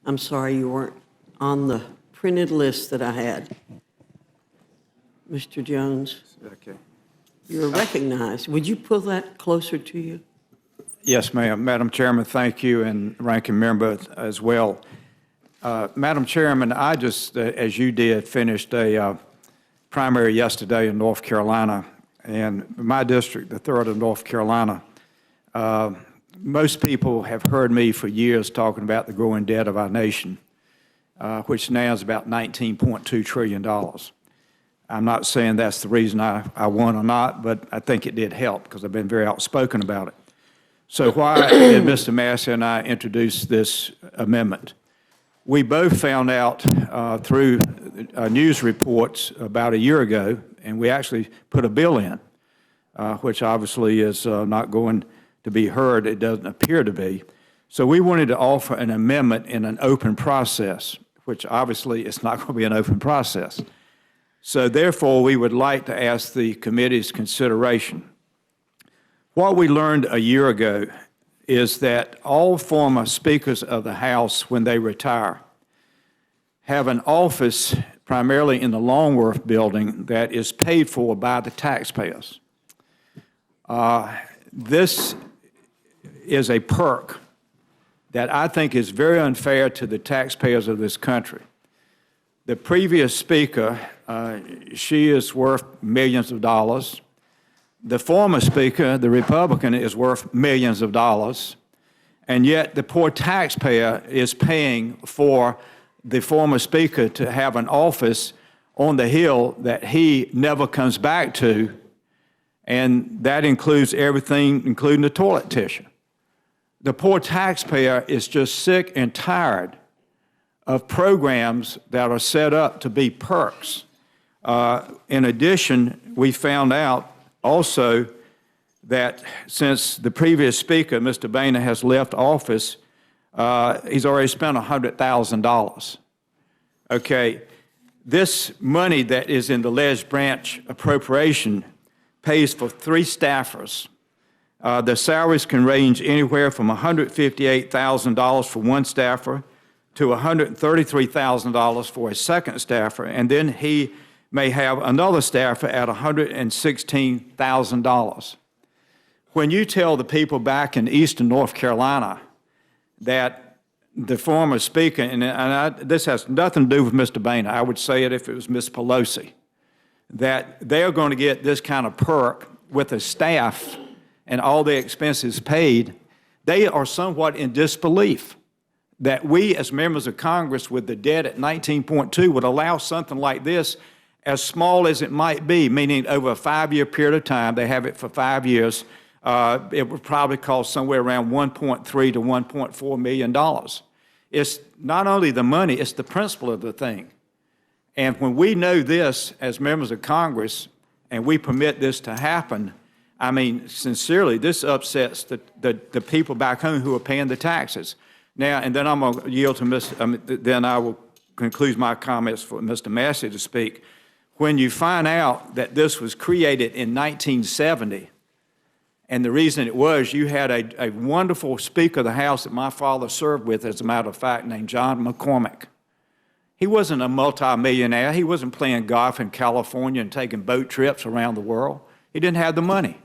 I'm sorry you weren't on the printed list that I had. Mr. Jones, Okay. you're recognized. Would you pull that closer to you? Yes, ma'am. Madam Chairman, thank you, and ranking member as well. Madam Chairman, I just, as you did, finished a primary yesterday in North Carolina, and my district, the 3rd of North Carolina, most people have heard me for years talking about the growing debt of our nation, which now is about $19.2 trillion. I'm not saying that's the reason I won or not, but I think it did help because I've been very outspoken about it. So why did Mr. Massie and I introduce this amendment? We both found out through news reports about a year ago, and we actually put a bill in, which obviously is not going to be heard. It doesn't appear to be. So we wanted to offer an amendment in an open process, which obviously it's not going to be an open process. So therefore, we would like to ask the committee's consideration. What we learned a year ago is that all former speakers of the House, when they retire, have an office primarily in the Longworth building that is paid for by the taxpayers. This is a perk that I think is very unfair to the taxpayers of this country. The previous speaker, she is worth millions of dollars. The former speaker, the Republican, is worth millions of dollars. And yet the poor taxpayer is paying for the former speaker to have an office on the Hill that he never comes back to. And that includes everything, including the toilet tissue. The poor taxpayer is just sick and tired of programs that are set up to be perks. In addition, we found out also that since the previous speaker, Mr. Boehner, has left office, he's already spent $100,000. Okay, this money that is in the ledge branch appropriation pays for 3 staffers. The salaries can range anywhere from $158,000 for one staffer to $133,000 for a second staffer, and then he may have another staffer at $116,000. When you tell the people back in eastern North Carolina that the former speaker, and this has nothing to do with Mr. Boehner, I would say it if it was Ms. Pelosi, that they're going to get this kind of perk with a staff and all the expenses paid, they are somewhat in disbelief that we as members of Congress with the debt at 19.2 would allow something like this, as small as it might be, meaning over a 5-year period of time, they have it for 5 years, it would probably cost somewhere around $1.3 to $1.4 million. It's not only the money, it's the principle of the thing. And when we know this as members of Congress and we permit this to happen, I mean, sincerely, this upsets the people back home who are paying the taxes. Now, and then I'm going to yield to then I will conclude my comments for Mr. Massie to speak. When you find out that this was created in 1970, and the reason it was, you had a wonderful Speaker of the House that my father served with, as a matter of fact, named John McCormick. He wasn't a multimillionaire. He wasn't playing golf in California and taking boat trips around the world. He didn't have the money.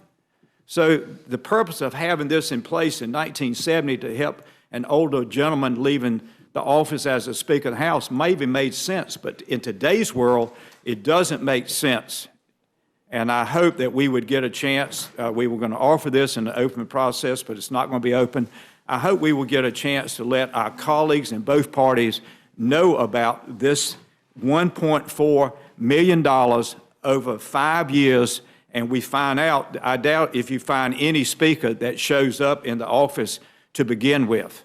So the purpose of having this in place in 1970 to help an older gentleman leaving the office as a Speaker of the House maybe made sense, but in today's world, it doesn't make sense. And I hope that we would get a chance. We were going to offer this in the open process, but it's not going to be open. I hope we will get a chance to let our colleagues in both parties know about this $1.4 million over 5 years, and we find out, I doubt if you find any speaker that shows up in the office to begin with.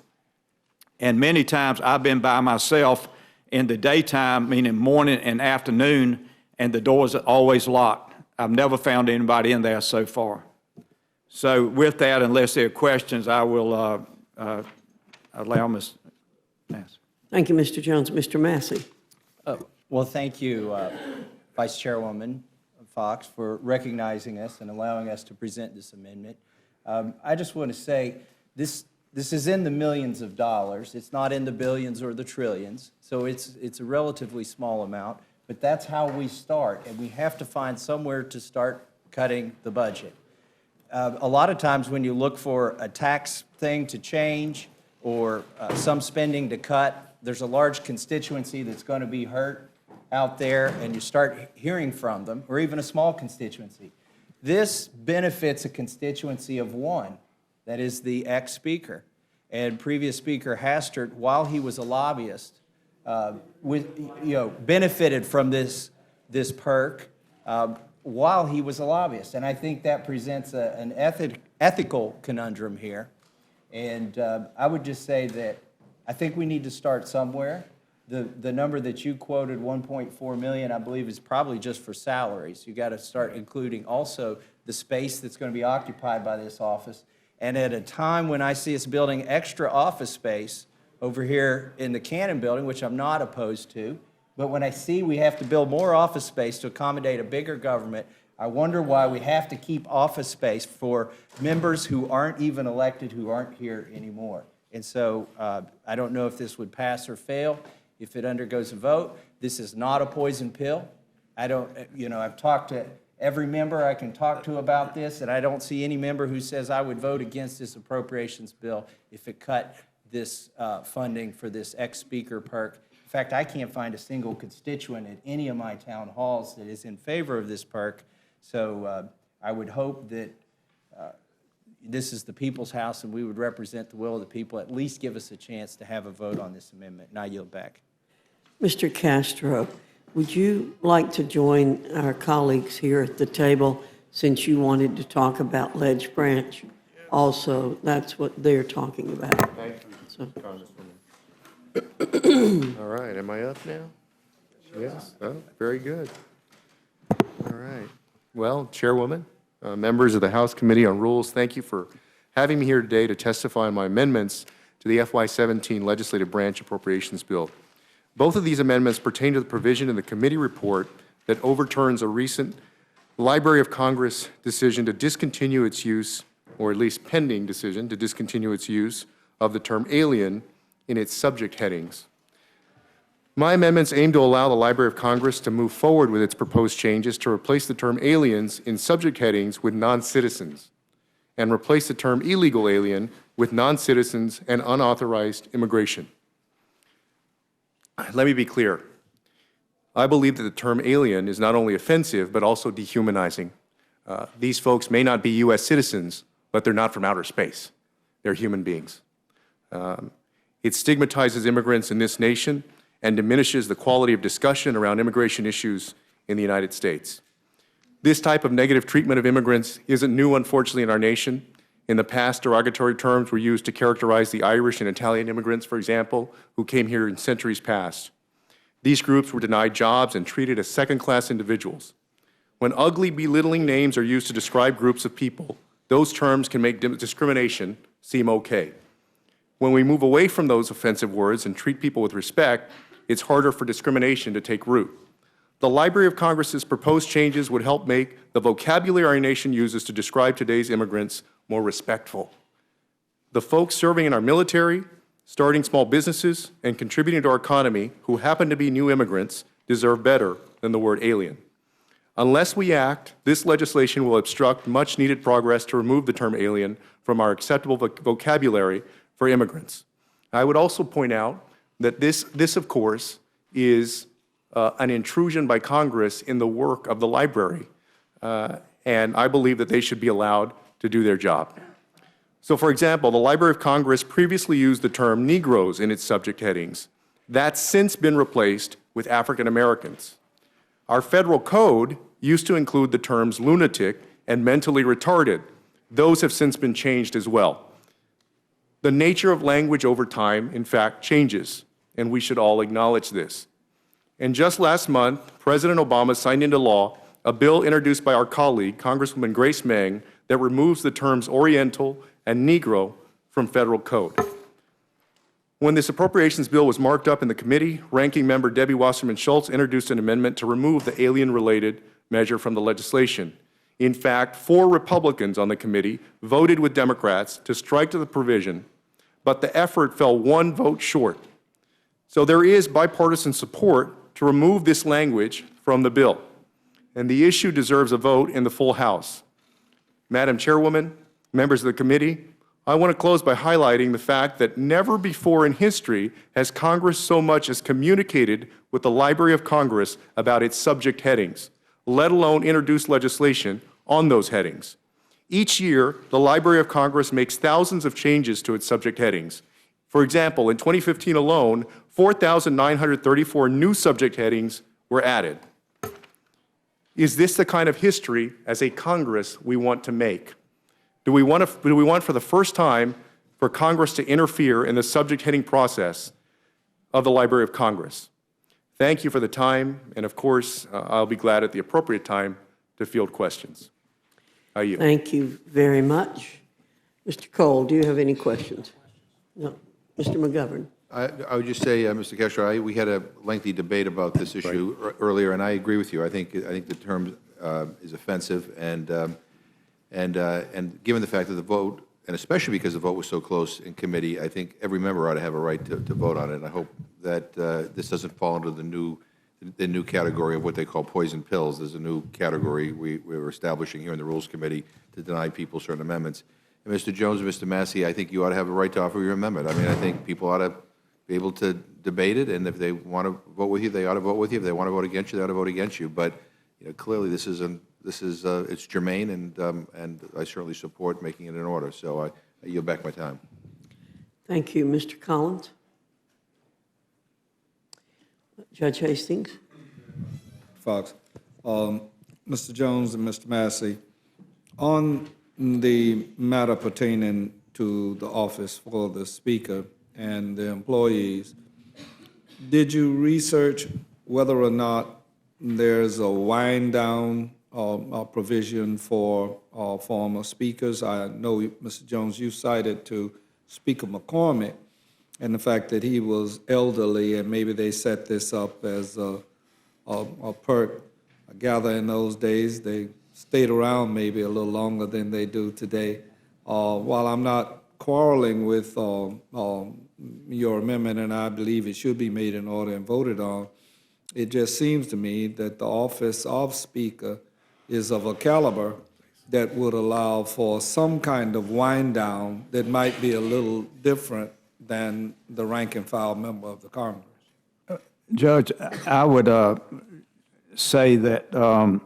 And many times I've been by myself in the daytime, meaning morning and afternoon, and the doors are always locked. I've never found anybody in there so far. So with that, unless there are questions, I will allow Ms. Massie. Thank you, Mr. Jones. Mr. Massie. Well, thank you, Vice Chairwoman Fox, for recognizing us and allowing us to present this amendment. I just want to say this this is in the millions of dollars. It's not in the billions or the trillions, so it's a relatively small amount, but that's how we start, and we have to find somewhere to start cutting the budget. A lot of times when you look for a tax thing to change or some spending to cut, there's a large constituency that's going to be hurt out there, and you start hearing from them, or even a small constituency. This benefits a constituency of one, that is the ex-speaker. And previous Speaker Hastert, while he was a lobbyist, benefited from this perk while he was a lobbyist. And I think that presents an ethical conundrum here. And I would just say that I think we need to start somewhere. The number that you quoted, 1.4 million, I believe is probably just for salaries. You got to start including also the space that's going to be occupied by this office. And at a time when I see us building extra office space over here in the Cannon building, which I'm not opposed to, but when I see we have to build more office space to accommodate a bigger government, I wonder why we have to keep office space for members who aren't even elected, who aren't here anymore. And so I don't know if this would pass or fail. If it undergoes a vote, this is not a poison pill. I've talked to every member I can talk to about this, and I don't see any member who says I would vote against this appropriations bill if it cut this funding for this ex-speaker perk. In fact, I can't find a single constituent at any of my town halls that is in favor of this perk. So I would hope that this is the people's house and we would represent the will of the people. At least give us a chance to have a vote on this amendment. And I yield back. Mr. Castro, would you like to join our colleagues here at the table since you wanted to talk about Ledge Branch? Also, that's what they're talking about. Thank you, So. Congresswoman. All right, am I up now? Yes, oh, very good. All right. Well, Chairwoman, members of the House Committee on Rules, thank you for having me here today to testify on my amendments to the FY17 Legislative Branch Appropriations Bill. Both of these amendments pertain to the provision in the committee report that overturns a recent Library of Congress decision to discontinue its use, or at least pending decision to discontinue its use of the term alien in its subject headings. My amendments aim to allow the Library of Congress to move forward with its proposed changes to replace the term aliens in subject headings with non-citizens, and replace the term illegal alien with non-citizens and unauthorized immigration. Let me be clear. I believe that the term alien is not only offensive, but also dehumanizing. These folks may not be U.S. citizens, but they're not from outer space. They're human beings. It stigmatizes immigrants in this nation and diminishes the quality of discussion around immigration issues in the United States. This type of negative treatment of immigrants isn't new, unfortunately, in our nation. In the past, derogatory terms were used to characterize the Irish and Italian immigrants, for example, who came here in centuries past. These groups were denied jobs and treated as second-class individuals. When ugly, belittling names are used to describe groups of people, those terms can make discrimination seem okay. When we move away from those offensive words and treat people with respect, it's harder for discrimination to take root. The Library of Congress's proposed changes would help make the vocabulary our nation uses to describe today's immigrants more respectful. The folks serving in our military, starting small businesses, and contributing to our economy who happen to be new immigrants deserve better than the word alien. Unless we act, this legislation will obstruct much-needed progress to remove the term alien from our acceptable vocabulary for immigrants. I would also point out that this of course, is an intrusion by Congress in the work of the library, and I believe that they should be allowed to do their job. So, for example, the Library of Congress previously used the term Negroes in its subject headings. That's since been replaced with African Americans. Our federal code used to include the terms lunatic and mentally retarded. Those have since been changed as well. The nature of language over time, in fact, changes, and we should all acknowledge this. And just last month, President Obama signed into law a bill introduced by our colleague, Congresswoman Grace Meng, that removes the terms Oriental and Negro from federal code. When this appropriations bill was marked up in the committee, Ranking Member Debbie Wasserman Schultz introduced an amendment to remove the alien-related measure from the legislation. In fact, 4 Republicans on the committee voted with Democrats to strike the provision but the effort fell one vote short. So there is bipartisan support to remove this language from the bill, and the issue deserves a vote in the full House. Madam Chairwoman, members of the committee, I want to close by highlighting the fact that never before in history has Congress so much as communicated with the Library of Congress about its subject headings, let alone introduced legislation on those headings. Each year, the Library of Congress makes thousands of changes to its subject headings. For example, in 2015 alone, 4,934 new subject headings were added. Is this the kind of history as a Congress we want to make? Do we want for the first time for Congress to interfere in the subject heading process of the Library of Congress? Thank you for the time, and of course, I'll be glad at the appropriate time to field questions. I yield. Thank you very much. Mr. Cole, do you have any questions? No. Mr. McGovern? I would just say, Mr. Castro, we had a lengthy debate about this issue earlier, and I agree with you. I think the term is offensive, and given the fact that the vote, and especially because the vote was so close in committee, I think every member ought to have a right to vote on it. And I hope that this doesn't fall into the new category of what they call poison pills. There's a new category we're establishing here in the Rules Committee to deny people certain amendments. And Mr. Jones and Mr. Massie, I think you ought to have a right to offer your amendment. I mean, I think people ought to be able to debate it, and if they want to vote with you, they ought to vote with you. If they want to vote against you, they ought to vote against you. But clearly, this is it's germane, and I certainly support making it in order. So I yield back my time. Thank you. Mr. Collins? Judge Hastings? Fox. Mr. Jones and Mr. Massie, on the matter pertaining to the office for the Speaker and the employees, did you research whether or not there's a wind down provision for former speakers? I know, Mr. Jones, you cited to Speaker McCormick and the fact that he was elderly, and maybe they set this up as a perk. I gather in those days they stayed around maybe a little longer than they do today. While I'm not quarreling with your amendment, and I believe it should be made in order and voted on, it just seems to me that the office of Speaker is of a caliber that would allow for some kind of wind down that might be a little different than the rank and file member of the Congress. Judge, I would say that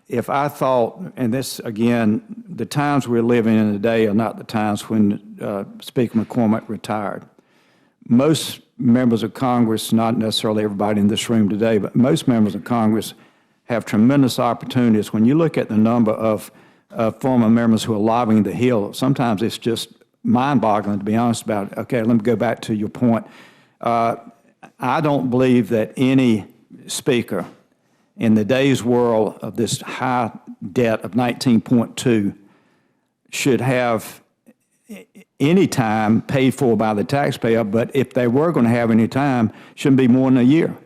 if I thought, and this, again, the times we're living in today are not the times when Speaker McCormick retired. Most members of Congress, not necessarily everybody in this room today, but most members of Congress have tremendous opportunities. When you look at the number of former members who are lobbying the Hill, sometimes it's just mind-boggling, to be honest about it. Okay, let me go back to your point. I don't believe that any speaker in the day's world of this high debt of 19.2 should have any time paid for by the taxpayer, but if they were going to have any time, shouldn't be more than a year.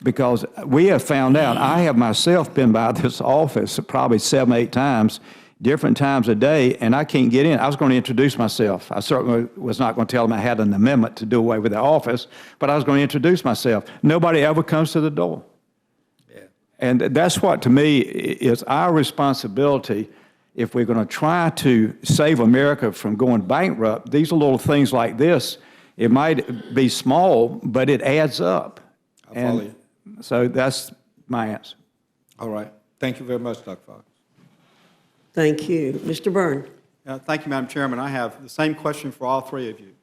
Because we have found out, I have myself been by this office probably 7 or 8 times, different times a day, and I can't get in. I was going to introduce myself. I certainly was not going to tell them I had an amendment to do away with the office, but I was going to introduce myself. Nobody ever comes to the door. And that's what, to me, is our responsibility. If we're going to try to save America from going bankrupt, these are little things like this. It might be small, but it adds up. I follow you. So that's my answer. All right. Thank you very much, Dr. Fox. Thank you. Mr. Byrne? Thank you, Madam Chairman. I have the same question for all three of you.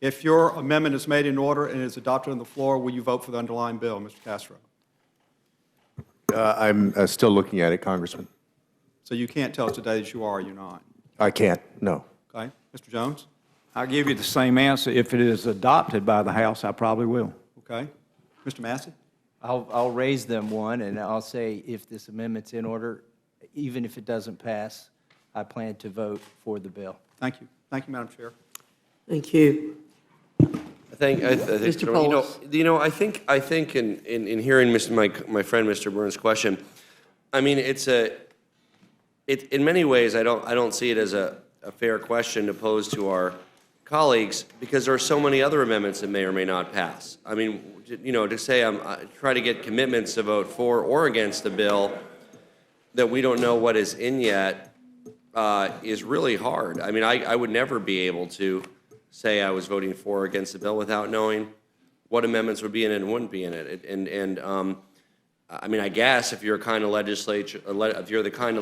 If your amendment is made in order and is adopted on the floor, will you vote for the underlying bill, Mr. Castro? I'm still looking at it, Congressman. So you can't tell us today that you are or you're not. I can't, no. Okay. Mr. Jones? I'll give you the same answer. If it is adopted by the House, I probably will. Okay. Mr. Massie? I'll raise them one, and I'll say if this amendment's in order, even if it doesn't pass, I plan to vote for the bill. Thank you. Thank you, Madam Chair. Thank you. I think, Mr. Polis. I think in hearing my friend Mr. Burns' question, I mean, in many ways, I don't see it as a fair question to pose to our colleagues, because there are so many other amendments that may or may not pass. I mean, you know, to say try to get commitments to vote for or against a bill that we don't know what is in yet is really hard. I mean, I would never be able to say I was voting for or against the bill without knowing what amendments would be in it and wouldn't be in it. I mean, I guess if you're the kind of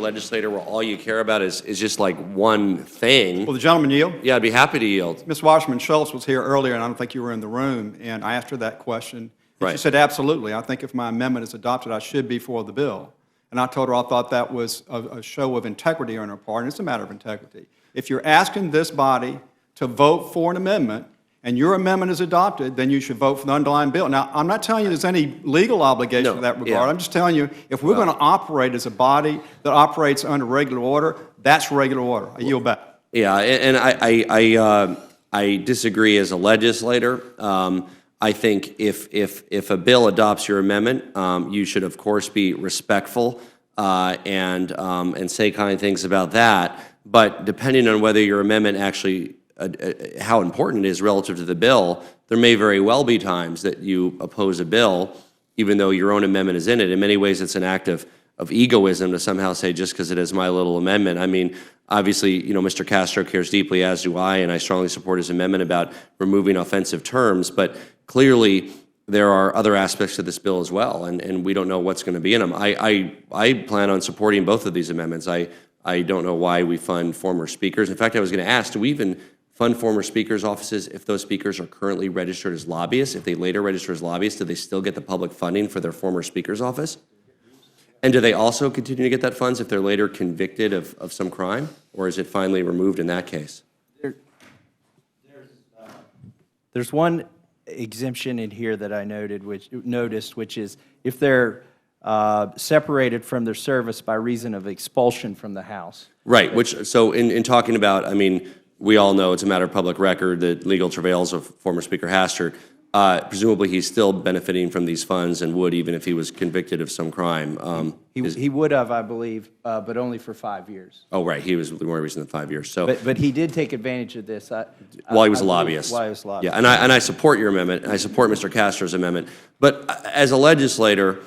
legislator where all you care about is just like one thing. Will the gentleman yield? Yeah, I'd be happy to yield. Ms. Wasserman Schultz was here earlier, and I don't think you were in the room, and I asked her that question. And Right. she said, absolutely. I think if my amendment is adopted, I should be for the bill. And I told her I thought that was a show of integrity on her part, and it's a matter of integrity. If you're asking this body to vote for an amendment, and your amendment is adopted, then you should vote for the underlying bill. Now, I'm not telling you there's any legal obligation No, in that regard. yeah. I'm just telling you, if we're going to operate as a body that operates under regular order, that's regular order. I yield back. Yeah, and I disagree as a legislator. I think if a bill adopts your amendment, you should of course be respectful and say kind things about that. But depending on whether your amendment actually how important it is relative to the bill, there may very well be times that you oppose a bill, even though your own amendment is in it. In many ways, it's an act of egoism to somehow say just because it is my little amendment. I mean, obviously, you know, Mr. Castro cares deeply, as do I, and I strongly support his amendment about removing offensive terms. But clearly, there are other aspects to this bill as well, and we don't know what's going to be in them. I plan on supporting both of these amendments. I don't know why we fund former speakers. In fact, I was going to ask, do we even fund former speakers' offices if those speakers are currently registered as lobbyists? If they later register as lobbyists, do they still get the public funding for their former speaker's office? And do they also continue to get that funds if they're later convicted of some crime? Or is it finally removed in that case? There's one exemption in here that I noticed, which is if they're separated from their service by reason of expulsion from the House. Right, which, so in talking about, I mean, we all know it's a matter of public record, the legal travails of former Speaker Hastert. Presumably, he's still benefiting from these funds and would even if he was convicted of some crime. He would have, I believe, but only for 5 years. Oh, right, he was more recent than 5 years. So But he did take advantage of this. while he was a lobbyist. While he was a lobbyist. Yeah, and I support your amendment, and I support Mr. Castro's amendment. But as a legislator,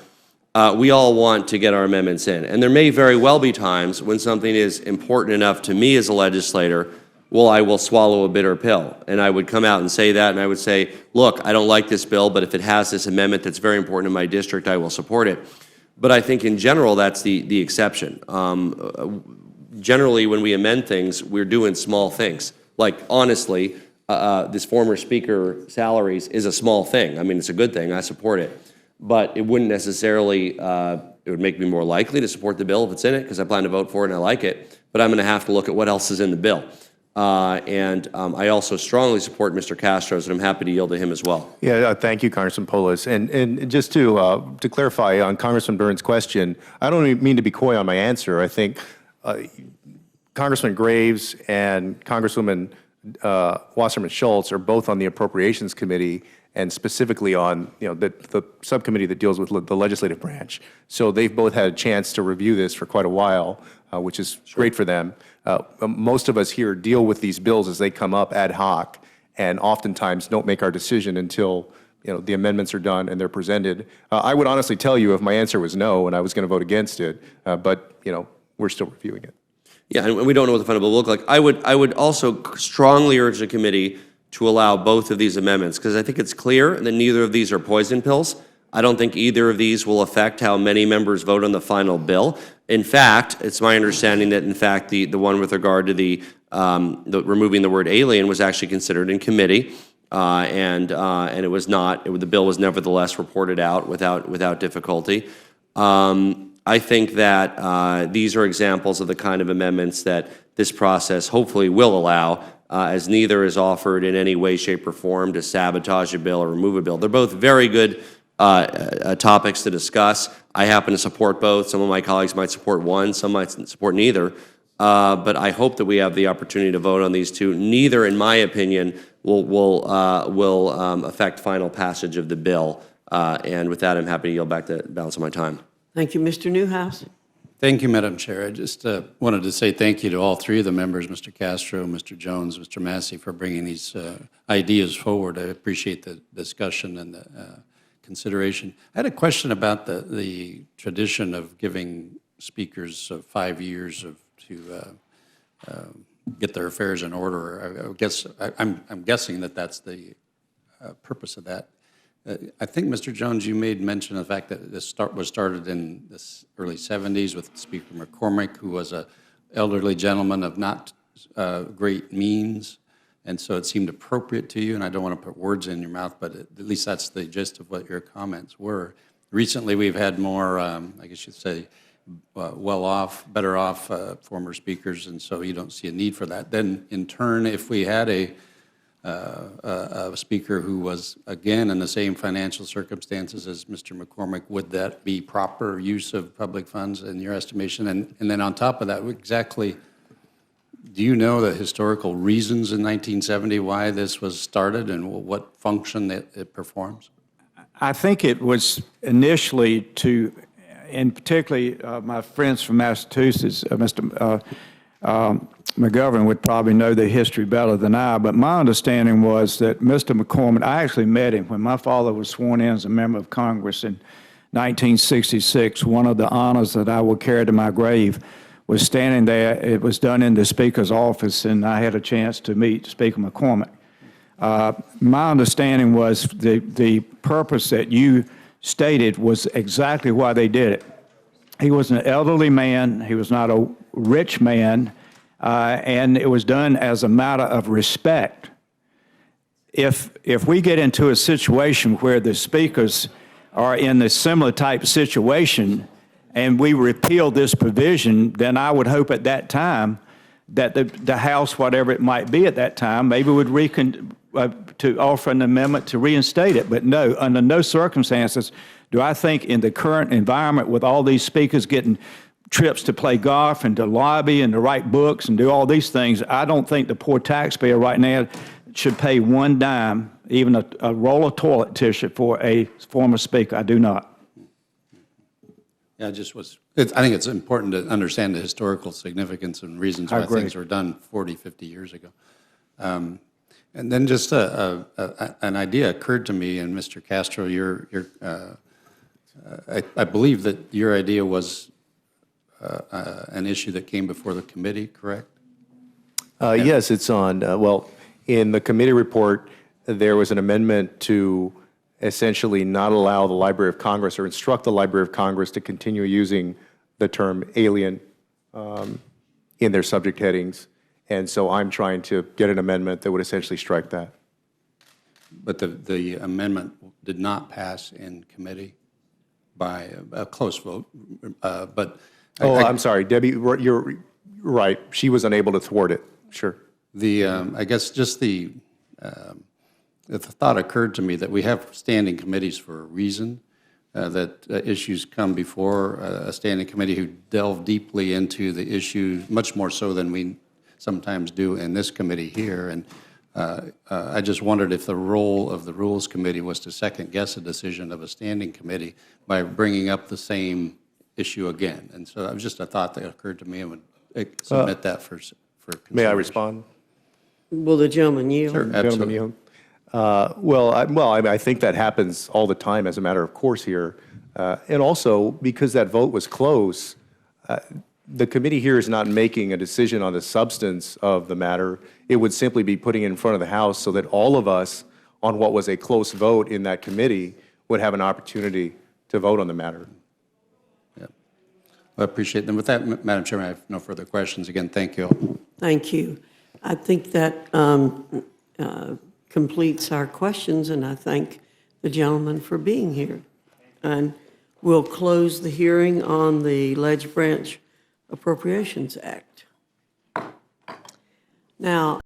we all want to get our amendments in. And there may very well be times when something is important enough to me as a legislator, well, I will swallow a bitter pill. And I would come out and say that, and I would say, look, I don't like this bill, but if it has this amendment that's very important in my district, I will support it. But I think in general, that's the exception. Generally, when we amend things, we're doing small things. Like, honestly, this former speaker salaries is a small thing. I mean, it's a good thing. I support it. But it wouldn't necessarily, it would make me more likely to support the bill if it's in it, because I plan to vote for it and I like it. But I'm going to have to look at what else is in the bill. I also strongly support Mr. Castro's, and I'm happy to yield to him as well. Yeah, thank you, Congressman Polis. And just to clarify on Congressman Burns' question, I don't mean to be coy on my answer. I think Congressman Graves and Congresswoman Wasserman Schultz are both on the Appropriations Committee and specifically on the subcommittee that deals with the legislative branch. So they've both had a chance to review this for quite a while, which is great for them. Most of us here deal with these bills as they come up ad hoc, and oftentimes don't make our decision until the amendments are done and they're presented. I would honestly tell you if my answer was no and I was going to vote against it, but we're still reviewing it. Yeah, and we don't know what the final bill will look like. I would also strongly urge the committee to allow both of these amendments, because I think it's clear that neither of these are poison pills. I don't think either of these will affect how many members vote on the final bill. In fact, it's my understanding that, in fact, the one with regard to the removing the word alien was actually considered in committee, and it was not. The bill was nevertheless reported out without difficulty. I think that these are examples of the kind of amendments that this process hopefully will allow, as neither is offered in any way, shape, or form to sabotage a bill or remove a bill. They're both very good topics to discuss. I happen to support both. Some of my colleagues might support one, some might support neither. But I hope that we have the opportunity to vote on these two. Neither, in my opinion, will affect final passage of the bill. And with that, I'm happy to yield back the balance of my time. Thank you, Mr. Newhouse. Thank you, Madam Chair. I just wanted to say thank you to all three of the members, Mr. Castro, Mr. Jones, Mr. Massie, for bringing these ideas forward. I appreciate the discussion and the consideration. I had a question about the tradition of giving speakers 5 years to get their affairs in order. I'm guessing that that's the purpose of that. I think, Mr. Jones, you made mention of the fact that this was started in the early 70s with Speaker McCormick, who was an elderly gentleman of not great means, and so it seemed appropriate to you, and I don't want to put words in your mouth, but at least that's the gist of what your comments were. Recently, we've had more, I guess you'd say, well-off, better-off former speakers, and so you don't see a need for that. Then, in turn, if we had a speaker who was, again, in the same financial circumstances as Mr. McCormick, would that be proper use of public funds in your estimation? And then on top of that, exactly, do you know the historical reasons in 1970 why this was started and what function it performs? I think it was initially to, and particularly my friends from Massachusetts, Mr. McGovern would probably know the history better than I, but my understanding was that Mr. McCormick, I actually met him when my father was sworn in as a member of Congress in 1966. One of the honors that I will carry to my grave was standing there. It was done in the Speaker's office, and I had a chance to meet Speaker McCormick. My understanding was the purpose that you stated was exactly why they did it. He was an elderly man. He was not a rich man, and it was done as a matter of respect. If we get into a situation where the speakers are in a similar type situation and we repeal this provision, then I would hope at that time that the House, whatever it might be at that time, maybe would to offer an amendment to reinstate it. But no, under no circumstances do I think in the current environment with all these speakers getting trips to play golf and to lobby and to write books and do all these things, I don't think the poor taxpayer right now should pay one dime, even a roll of toilet tissue for a former speaker. I do not. Yeah, I think it's important to understand the historical significance and reasons why things were done 40, 50 years ago. And then just an idea occurred to me, and Mr. Castro, I believe that your idea was an issue that came before the committee, correct? Yes, it's on. Well, in the committee report, there was an amendment to essentially not allow the Library of Congress or instruct the Library of Congress to continue using the term alien in their subject headings. And so I'm trying to get an amendment that would essentially strike that. But the amendment did not pass in committee by a close vote. I'm sorry, Debbie, you're right. She was unable to thwart it. Sure. I guess just the thought occurred to me that we have standing committees for a reason, that issues come before a standing committee who delve deeply into the issue, much more so than we sometimes do in this committee here. And I just wondered if the role of the Rules Committee was to second-guess a decision of a standing committee by bringing up the same issue again. And so that was just a thought that occurred to me, and would submit that for consideration. May I respond? Will the gentleman yield? Sure, absolutely. Gentleman yield. I think that happens all the time as a matter of course here. And also, because that vote was close, the committee here is not making a decision on the substance of the matter. It would simply be putting it in front of the House so that all of us on what was a close vote in that committee would have an opportunity to vote on the matter. Yeah. Well, I appreciate them. With that, Madam Chairman, I have no further questions. Again, thank you all. Thank you. I think that completes our questions, and I thank the gentleman for being here. And we'll close the hearing on the Ledge Branch Appropriations Act. Now,